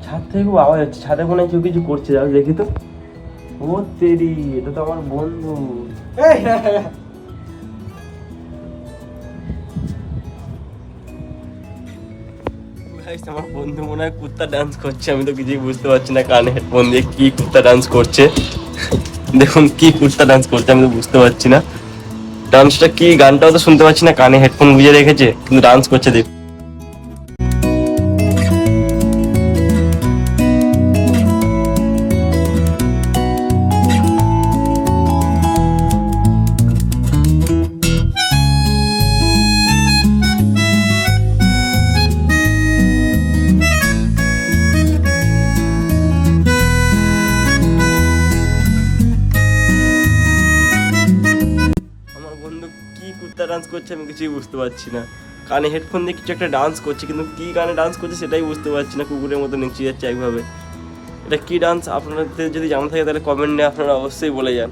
ছাদ থেকে খুব আওয়াজ হচ্ছে, ছাদে মনে হয় কেউ কিছু করছে, যাও দেখি তো। ও তেরি, এটা তো আমার বন্ধু। আমার বন্ধু মনে হয় কুত্তা ডান্স করছে, আমি তো কিছুই বুঝতে পারছি না কানে হেডফোন দিয়ে কি কুত্তা ডান্স করছে। দেখুন কি কুত্তা ডান্স করছে, আমি তো বুঝতে পারছি না ডান্সটা কি, গানটাও তো শুনতে পাচ্ছি না, কানে হেডফোন গুঁজে রেখেছে কিন্তু ডান্স করছে। দেখ কি কুত্তা ডান্স করছে আমি কিছুই বুঝতে পারছি না, কানে হেডফোন দিয়ে কিছু একটা ডান্স করছে কিন্তু কি গানে ডান্স করছে সেটাই বুঝতে পারছি না, কুকুরের মতো নেচে যাচ্ছে একভাবে। এটা কি ডান্স, আপনাদের যদি জানা থাকে তাহলে কমেন্টে আপনারা অবশ্যই বলে যান।